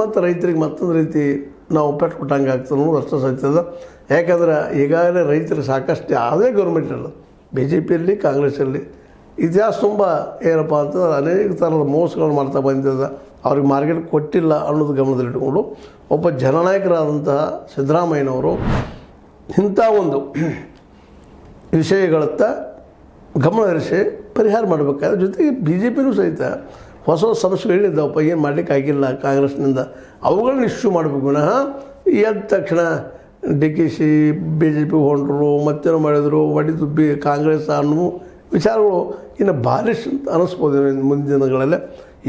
ಮತ್ತು ರೈತರಿಗೆ ಮತ್ತೊಂದು ರೀತಿ ನಾವು ಪೆಟ್ಟು ಕೊಟ್ಟಂಗೆ ಆಗ್ತದೆ ಅನ್ನೋದು ಅಷ್ಟು ಸತ್ಯದ. ಯಾಕಂದ್ರೆ ಈಗಾಗಲೇ ರೈತರಿಗೆ ಸಾಕಷ್ಟು ಯಾವುದೇ ಗೌರ್ಮೆಂಟ್ ಇಲ್ಲ, ಬಿ ಜೆ ಪಿಯಲ್ಲಿ ಕಾಂಗ್ರೆಸ್ಸಲ್ಲಿ ಇತಿಹಾಸ ತುಂಬ ಏನಪ್ಪ ಅಂತಂದ್ರೆ ಅನೇಕ ಥರದ ಮೋಸಗಳು ಮಾಡ್ತಾ ಬಂದಿದೆ. ಅವ್ರಿಗೆ ಮಾರ್ಕೆಟ್ ಕೊಟ್ಟಿಲ್ಲ ಅನ್ನೋದು ಗಮನದಲ್ಲಿಟ್ಟುಕೊಂಡು ಒಬ್ಬ ಜನನಾಯಕರಾದಂತಹ ಸಿದ್ದರಾಮಯ್ಯನವರು ಇಂಥ ಒಂದು ವಿಷಯಗಳತ್ತ ಗಮನ ಹರಿಸಿ ಪರಿಹಾರ ಮಾಡಬೇಕಾದ್ರೆ, ಜೊತೆಗೆ ಬಿ ಜೆ ಪಿನೂ ಸಹಿತ ಹೊಸ ಹೊಸ ಸಮಸ್ಯೆಗಳು ಹೇಳಿದ್ದಾವಪ್ಪ, ಏನು ಮಾಡಲಿಕ್ಕೆ ಆಗಿಲ್ಲ ಕಾಂಗ್ರೆಸ್ನಿಂದ, ಅವುಗಳನ್ನ ಇಶ್ಯೂ ಮಾಡಬೇಕು. ವಿನಃ ಎದ್ದ ತಕ್ಷಣ ಡಿ ಕೆ ಶಿ ಬಿ ಜೆ ಪಿ ಹೊಂಟರು, ಮತ್ತೇನೋ ಮಾಡಿದರು, ಒಡಿದುಬ್ಬಿ ಕಾಂಗ್ರೆಸ್ ಅನ್ನೋ ವಿಚಾರಗಳು ಇನ್ನು ಬಾಲಿಶ್ ಅಂತ ಅನ್ನಿಸ್ಬೋದು ಮುಂದಿನ ದಿನಗಳಲ್ಲೇ.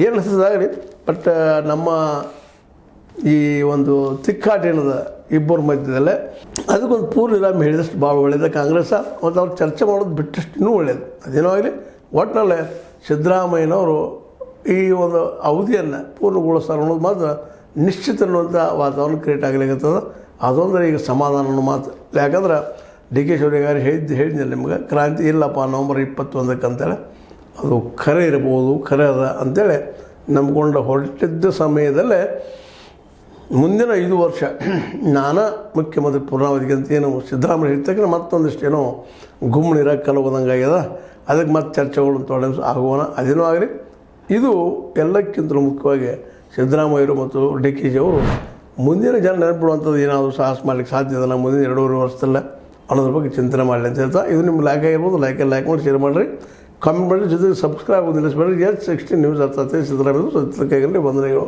ಏನು ಅನಿಸ್ತದಾಗಲಿ, ಬಟ್ ನಮ್ಮ ಈ ಒಂದು ತಿಕ್ಕಾಟ ಏನದ ಇಬ್ಬರ ಮಧ್ಯದಲ್ಲೇ ಅದಕ್ಕೊಂದು ಪೂರ್ಣ ವಿರಾಮ ಹೇಳಿದಷ್ಟು ಭಾಳ ಒಳ್ಳೆಯದು. ಕಾಂಗ್ರೆಸ್ ಮತ್ತು ಅವ್ರು ಚರ್ಚೆ ಮಾಡೋದು ಬಿಟ್ಟಷ್ಟು ಇನ್ನೂ ಒಳ್ಳೆಯದು. ಅದೇನೋ ಆಗಲಿ, ಒಟ್ಟಿನಲ್ಲೇ ಸಿದ್ದರಾಮಯ್ಯನವರು ಈ ಒಂದು ಅವಧಿಯನ್ನು ಪೂರ್ಣಗೊಳಿಸ್ತಾರೆ ಅನ್ನೋದು ಮಾತ್ರ ನಿಶ್ಚಿತ ಅನ್ನುವಂಥ ವಾತಾವರಣ ಕ್ರಿಯೇಟ್ ಆಗಲಿಕ್ಕತ್ತದ. ಅದೊಂದರೆ ಈಗ ಸಮಾಧಾನ ಅನ್ನೋ ಮಾತು. ಯಾಕಂದ್ರೆ ಡಿ ಕೆ ಶಿವಗಾರಿ ಹೇಳಿದ್ನಿಲ್ಲ ನಿಮ್ಗೆ, ಕ್ರಾಂತಿ ಇಲ್ಲಪ್ಪ ನವಂಬರ್ 21 ಅಂತೇಳಿ, ಅದು ಖರೆ ಇರ್ಬೋದು, ಖರೆ ಅದ ಅಂಥೇಳಿ ನಂಬ್ಕೊಂಡು ಹೊರಟಿದ್ದ ಸಮಯದಲ್ಲೇ ಮುಂದಿನ 5 ವರ್ಷ ನಾನಾ ಮುಖ್ಯಮಂತ್ರಿ ಪೂರ್ಣಾವಧಿಗೆ ಅಂತ ಏನು ಸಿದ್ದರಾಮಯ್ಯ ಹೇಳ್ತಕ್ಕ ಮತ್ತೊಂದಿಷ್ಟು ಏನೋ ಗುಮ್ಮನಿರೋಕೆ ಕಲಗೋದಂಗಾಗ್ಯದ. ಅದಕ್ಕೆ ಮತ್ತೆ ಚರ್ಚೆಗಳು ತೊಡೆ ಆಗೋಣ. ಅದೇನೋ ಆಗಲಿ, ಇದು ಎಲ್ಲಕ್ಕಿಂತಲೂ ಮುಖ್ಯವಾಗಿ ಸಿದ್ದರಾಮಯ್ಯರು ಮತ್ತು ಡಿ ಕೆ ಶಿ ಅವರು ಮುಂದಿನ ಜನ ನೆನಪಿಡುವಂಥದ್ದು ಏನಾದರೂ ಸಾಹಸ ಮಾಡಲಿಕ್ಕೆ ಸಾಧ್ಯ ಇದಲ್ಲ ಮುಂದಿನ 2.5 ವರ್ಷದಲ್ಲ ಅನ್ನೋದ್ರ ಬಗ್ಗೆ ಚಿಂತನೆ ಮಾಡಲಿ ಅಂತ ಹೇಳ್ತಾ, ಇದು ನಿಮ್ಮ ಲೈಕ್ ಆಗಿರ್ಬೋದು. ಲೈಕ್ ಮಾಡಿ ಶೇರ್ ಮಾಡಿರಿ, ಕಾಮೆಂಟ್ ಮಾಡಿ, ಜೊತೆಗೆ ಸಬ್ಸ್ಕ್ರೈಬ್ ಆಗೋದು ನಿಲ್ಲಿಸಬೇಡ್ರಿ. S16 ನ್ಯೂಸ್ ಅರ್ಥ ಸಿದ್ದರಾಮಯ್ಯ ಸತ್ಯಕ್ಕೆ ವಂದನೆಗಳು.